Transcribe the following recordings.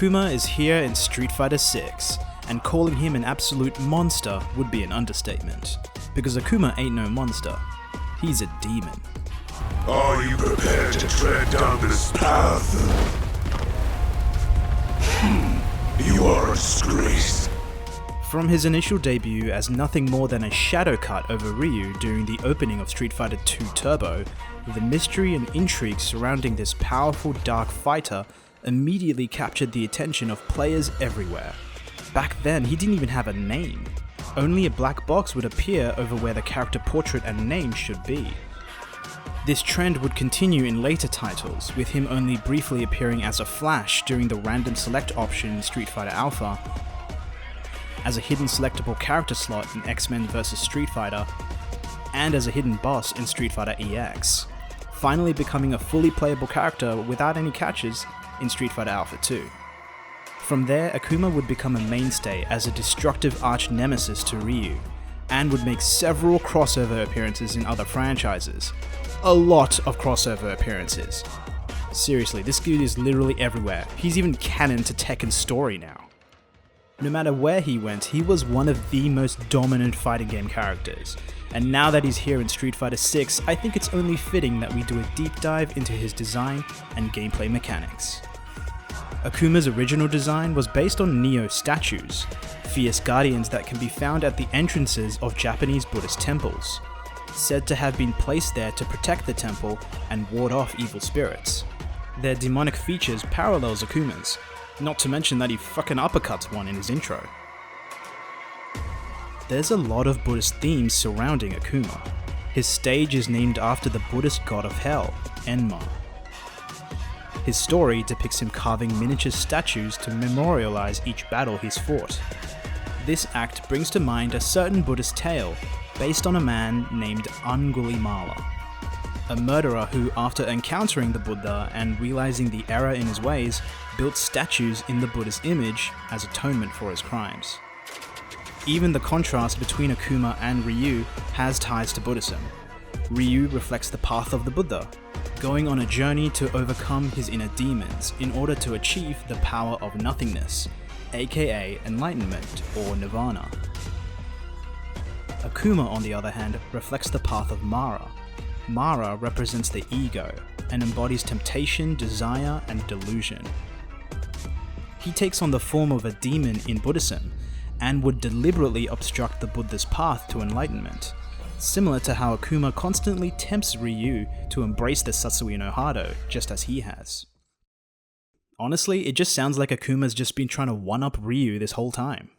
Akuma is here in Street Fighter 6, and calling him an absolute monster would be an understatement, because Akuma ain't no monster, he's a demon. Are you prepared to tread down this path? You are a disgrace. From his initial debut as nothing more than a shadow cut over Ryu during the opening of Street Fighter II Turbo, the mystery and intrigue surrounding this powerful dark fighter immediately captured the attention of players everywhere. Back then, he didn't even have a name. Only a black box would appear over where the character portrait and name should be. This trend would continue in later titles, with him only briefly appearing as a flash during the random select option in Street Fighter Alpha, as a hidden selectable character slot in X-Men vs Street Fighter, and as a hidden boss in Street Fighter EX, finally becoming a fully playable character without any catches in Street Fighter Alpha 2. From there, Akuma would become a mainstay as a destructive arch-nemesis to Ryu, and would make several crossover appearances in other franchises. A lot of crossover appearances. Seriously, this dude is literally everywhere. He's even canon to Tekken's story now. No matter where he went, he was one of the most dominant fighting game characters, and now that he's here in Street Fighter 6, I think it's only fitting that we do a deep dive into his design and gameplay mechanics. Akuma's original design was based on Neo statues, fierce guardians that can be found at the entrances of Japanese Buddhist temples, said to have been placed there to protect the temple and ward off evil spirits. Their demonic features parallels Akuma's, not to mention that he fucking uppercuts one in his intro. There's a lot of Buddhist themes surrounding Akuma. His stage is named after the Buddhist god of hell, Enma. His story depicts him carving miniature statues to memorialize each battle he's fought. This act brings to mind a certain Buddhist tale based on a man named Angulimala, a murderer who, after encountering the Buddha and realizing the error in his ways, built statues in the Buddha's image as atonement for his crimes. Even the contrast between Akuma and Ryu has ties to Buddhism. Ryu reflects the path of the Buddha, going on a journey to overcome his inner demons in order to achieve the power of nothingness, aka enlightenment or nirvana. Akuma, on the other hand, reflects the path of Mara. Mara represents the ego and embodies temptation, desire, and delusion. He takes on the form of a demon in Buddhism and would deliberately obstruct the Buddha's path to enlightenment, similar to how Akuma constantly tempts Ryu to embrace the Satsui no Hado, just as he has. Honestly, it just sounds like Akuma's just been trying to one-up Ryu this whole time.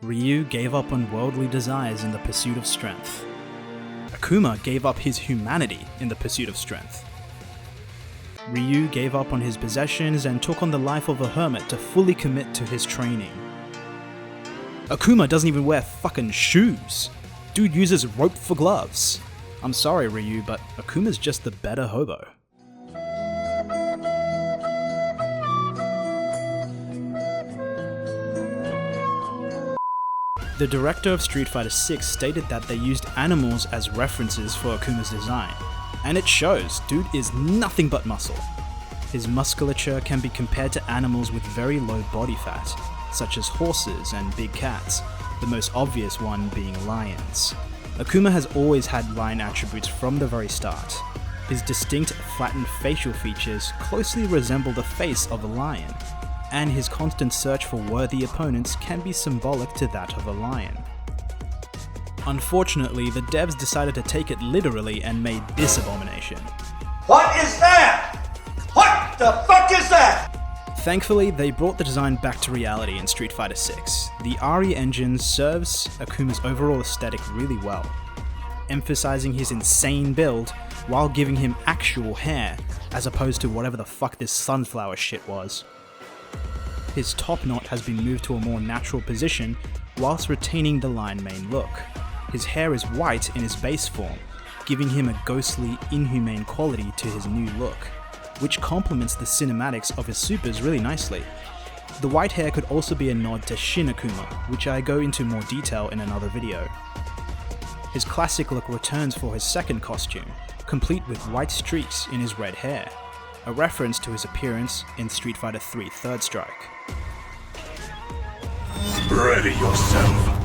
Ryu gave up on worldly desires in the pursuit of strength. Akuma gave up his humanity in the pursuit of strength. Ryu gave up on his possessions and took on the life of a hermit to fully commit to his training. Akuma doesn't even wear fucking shoes. Dude uses rope for gloves. I'm sorry, Ryu, but Akuma's just the better hobo. The director of Street Fighter 6 stated that they used animals as references for Akuma's design, and it shows. Dude is nothing but muscle. His musculature can be compared to animals with very low body fat, such as horses and big cats, the most obvious one being lions. Akuma has always had lion attributes from the very start. His distinct flattened facial features closely resemble the face of a lion, and his constant search for worthy opponents can be symbolic to that of a lion. Unfortunately, the devs decided to take it literally and made this abomination. What is that? What the fuck is that? Thankfully, they brought the design back to reality in Street Fighter 6. The RE engine serves Akuma's overall aesthetic really well, emphasizing his insane build while giving him actual hair, as opposed to whatever the fuck this sunflower shit was. His top knot has been moved to a more natural position whilst retaining the line mane look. His hair is white in his base form, giving him a ghostly, inhumane quality to his new look, which complements the cinematics of his supers really nicely. The white hair could also be a nod to Shin Akuma, which I go into more detail in another video. His classic look returns for his second costume, complete with white streaks in his red hair. a reference to his appearance in Street Fighter III Third Strike. Ready yourself.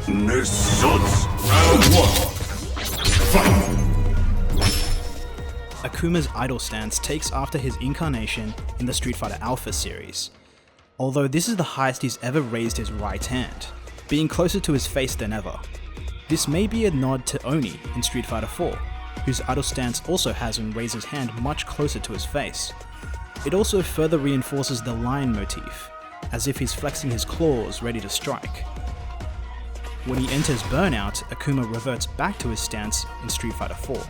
Nisutsu. Round 1. Fight! Akuma's idle stance takes after his incarnation in the Street Fighter Alpha series, although this is the highest he's ever raised his right hand, being closer to his face than ever. This may be a nod to Oni in Street Fighter IV, whose idle stance also has him raise his hand much closer to his face. It also further reinforces the lion motif, as if he's flexing his claws ready to strike. When he enters Burnout, Akuma reverts back to his stance in Street Fighter IV.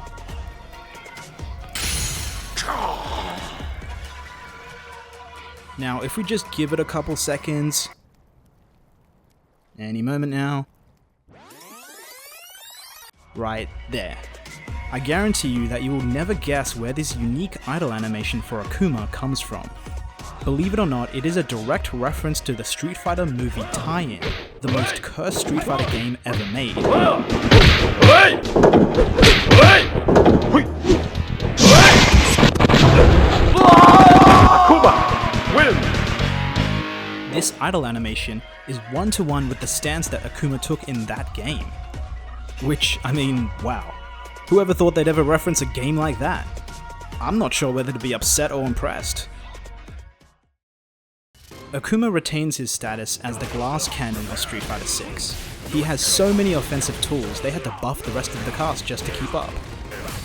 Now, if we just give it a couple seconds, any moment now, right there. I guarantee you that you will never guess where this unique idle animation for Akuma comes from. Believe it or not, it is a direct reference to the Street Fighter movie tie-in, the most cursed Street Fighter game ever made. This idle animation is one-to-one with the stance that Akuma took in that game. Which, I mean, wow. Whoever thought they'd ever reference a game like that? I'm not sure whether to be upset or impressed. Akuma retains his status as the glass cannon of Street Fighter VI. He has so many offensive tools, they had to buff the rest of the cast just to keep up.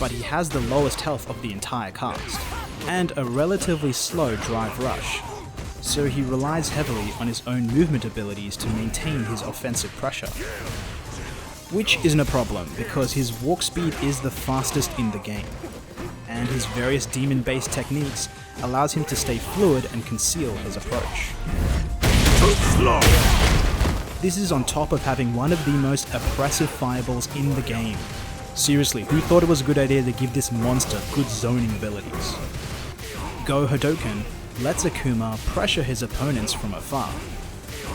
But he has the lowest health of the entire cast, and a relatively slow drive rush. So he relies heavily on his own movement abilities to maintain his offensive pressure. Which isn't a problem, because his walk speed is the fastest in the game, and his various demon-based techniques allows him to stay fluid and conceal his approach. This is on top of having one of the most oppressive fireballs in the game. Seriously, who thought it was a good idea to give this monster good zoning abilities? Go Hadoken lets Akuma pressure his opponents from afar.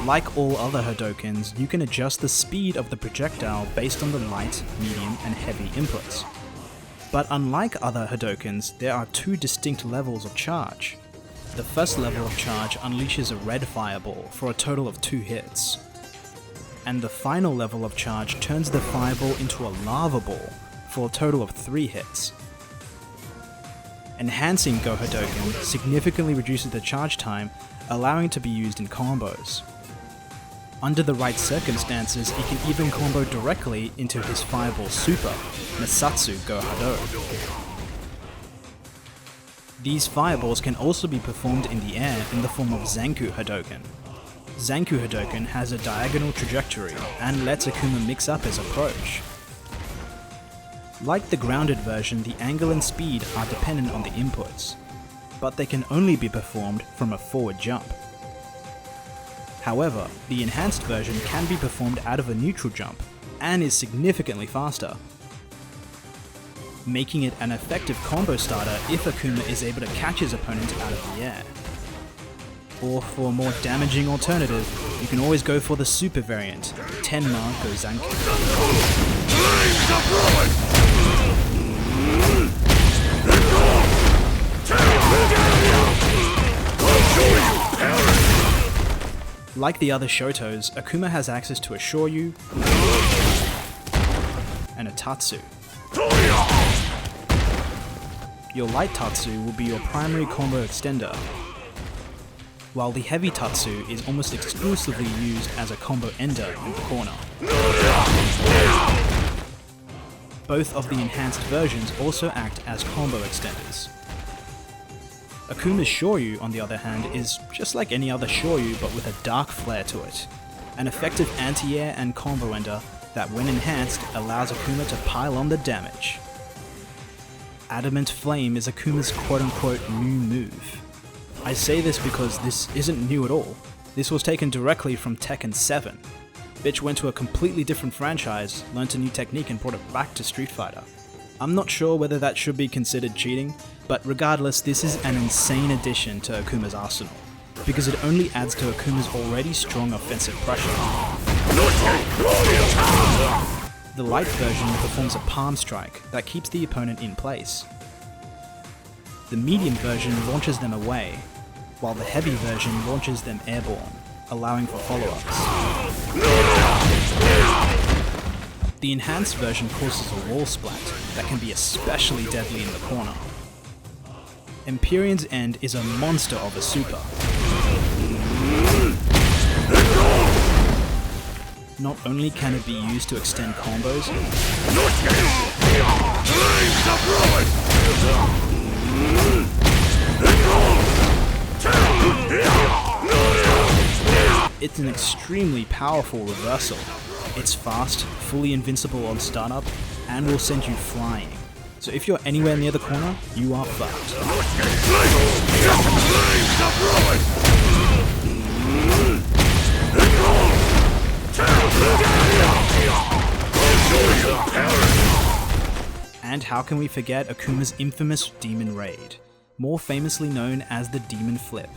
Like all other Hadokens, you can adjust the speed of the projectile based on the light, medium, and heavy inputs. But unlike other Hadokens, there are two distinct levels of charge. The first level of charge unleashes a red fireball for a total of 2 hits. And the final level of charge turns the fireball into a lava ball for a total of 3 hits. Enhancing Go Hadoken significantly reduces the charge time, allowing it to be used in combos. Under the right circumstances, he can even combo directly into his Fireball Super, Nisutsu Go Hado. These fireballs can also be performed in the air in the form of Zanku Hadoken. Zanku Hadoken has a diagonal trajectory and lets Akuma mix up his approach. Like the grounded version, the angle and speed are dependent on the inputs, but they can only be performed from a forward jump. However, the enhanced version can be performed out of a neutral jump, and is significantly faster, making it an effective combo starter if Akuma is able to catch his opponent out of the air. Or for a more damaging alternative, you can always go for the super variant, Tenma Go Zanku. Like the other Shotos, Akuma has access to a Shoryu and a Tatsu. Your light Tatsu will be your primary combo extender, while the heavy Tatsu is almost exclusively used as a combo ender in the corner. Both of the enhanced versions also act as combo extenders. Akuma's Shoryu, on the other hand, is just like any other Shoryu but with a dark flair to it. An effective anti-air and combo ender that, when enhanced, allows Akuma to pile on the damage. Adamant Flame is Akuma's quote-unquote new move. I say this because this isn't new at all. This was taken directly from Tekken 7. Bitch went to a completely different franchise, learnt a new technique and brought it back to Street Fighter. I'm not sure whether that should be considered cheating, but regardless, this is an insane addition to Akuma's arsenal, because it only adds to Akuma's already strong offensive pressure. The light version performs a palm strike that keeps the opponent in place. The medium version launches them away, while the heavy version launches them airborne, allowing for follow-ups. The enhanced version causes a wall splat that can be especially deadly in the corner. Empyrean's End is a monster of a super. Not only can it be used to extend combos, it's an extremely powerful reversal. It's fast, fully invincible on startup, and will send you flying. So if you're anywhere near the corner, you are fucked. And how can we forget Akuma's infamous Demon Raid, more famously known as the Demon Flip.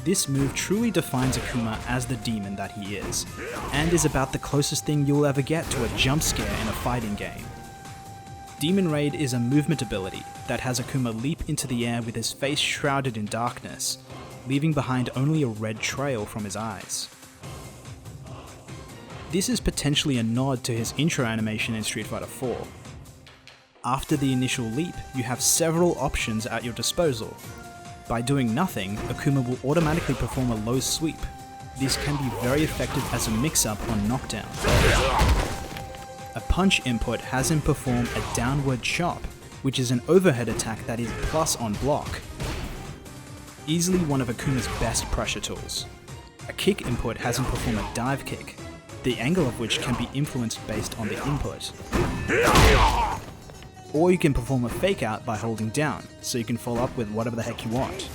This move truly defines Akuma as the demon that he is, and is about the closest thing you'll ever get to a jump scare in a fighting game. Demon Raid is a movement ability that has Akuma leap into the air with his face shrouded in darkness, leaving behind only a red trail from his eyes. This is potentially a nod to his intro animation in Street Fighter IV. After the initial leap, you have several options at your disposal. By doing nothing, Akuma will automatically perform a low sweep. This can be very effective as a mix-up on knockdown. A punch input has him perform a downward chop, which is an overhead attack that is plus on block. Easily one of Akuma's best pressure tools. A kick input has him perform a dive kick, the angle of which can be influenced based on the input. Or you can perform a fake out by holding down, so you can follow up with whatever the heck you want.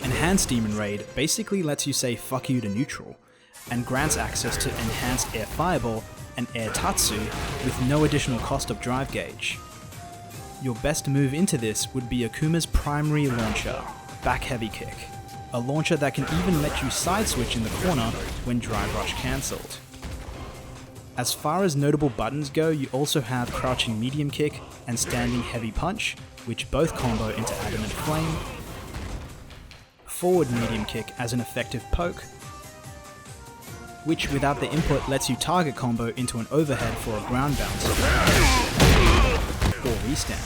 Enhanced Demon Raid basically lets you say fuck you to neutral, and grants access to enhanced Air Fireball and Air Tatsu with no additional cost of drive gauge. Your best move into this would be Akuma's primary launcher, Back Heavy Kick, a launcher that can even let you side switch in the corner when Drive Rush cancelled. As far as notable buttons go, you also have Crouching Medium Kick and Standing Heavy Punch, which both combo into Adamant Flame, Forward Medium Kick as an effective poke, which without the input lets you target combo into an overhead for a ground bounce, or restand,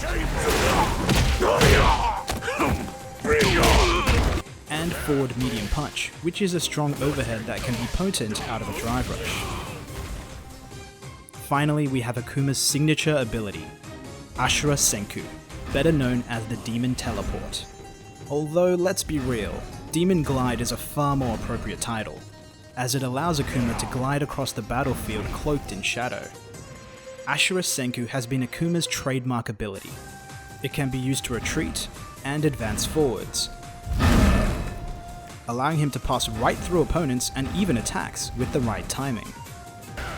and Forward Medium Punch, which is a strong overhead that can be potent out of a Drive Rush. Finally, we have Akuma's signature ability, Ashura Senku, better known as the Demon Teleport. Although, let's be real, Demon Glide is a far more appropriate title, as it allows Akuma to glide across the battlefield cloaked in shadow. Ashura Senku has been Akuma's trademark ability. It can be used to retreat and advance forwards, allowing him to pass right through opponents and even attacks with the right timing.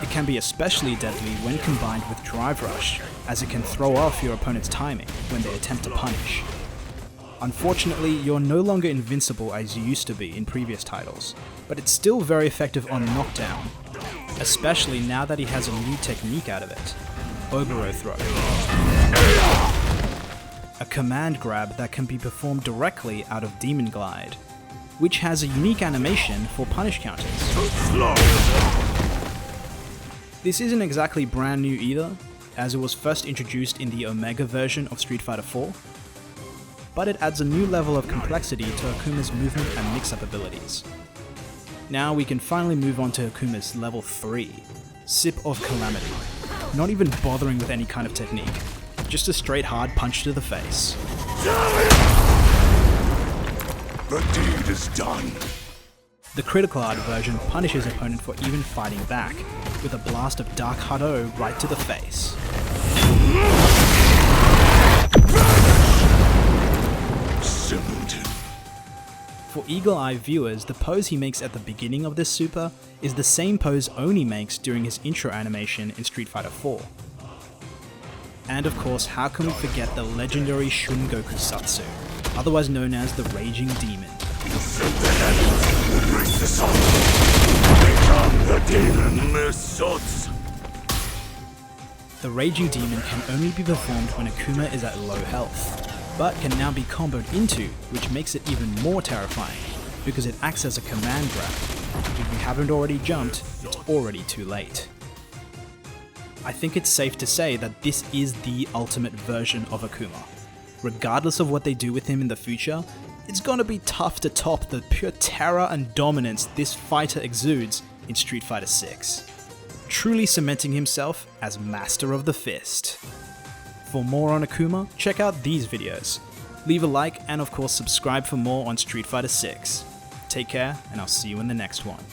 It can be especially deadly when combined with Drive Rush, as it can throw off your opponent's timing when they attempt to punish. Unfortunately, you're no longer invincible as you used to be in previous titles, but it's still very effective on knockdown, especially now that he has a new technique out of it, Oboro Throw. A command grab that can be performed directly out of Demon Glide, which has a unique animation for punish counters. This isn't exactly brand new either, as it was first introduced in the Omega version of Street Fighter IV, but it adds a new level of complexity to Akuma's movement and mix-up abilities. Now we can finally move on to Akuma's level 3, Sip of Calamity. Not even bothering with any kind of technique, just a straight hard punch to the face. The deed is done. The Critical Art version punishes opponent for even fighting back, with a blast of Dark Hado right to the face. Simpleton. For eagle-eye viewers, the pose he makes at the beginning of this super is the same pose Oni makes during his intro animation in Street Fighter IV. And of course, how can we forget the legendary Shun Gokusatsu, otherwise known as the Raging Demon. Bring this on. Become the demon. Misots. The Raging Demon can only be performed when Akuma is at low health, but can now be comboed into, which makes it even more terrifying, because it acts as a command grab. If you haven't already jumped, it's already too late. I think it's safe to say that this is the ultimate version of Akuma. Regardless of what they do with him in the future, it's gonna be tough to top the pure terror and dominance this fighter exudes in Street Fighter 6, truly cementing himself as Master of the Fist. For more on Akuma, check out these videos. Leave a like and of course subscribe for more on Street Fighter 6. Take care, and I'll see you in the next one.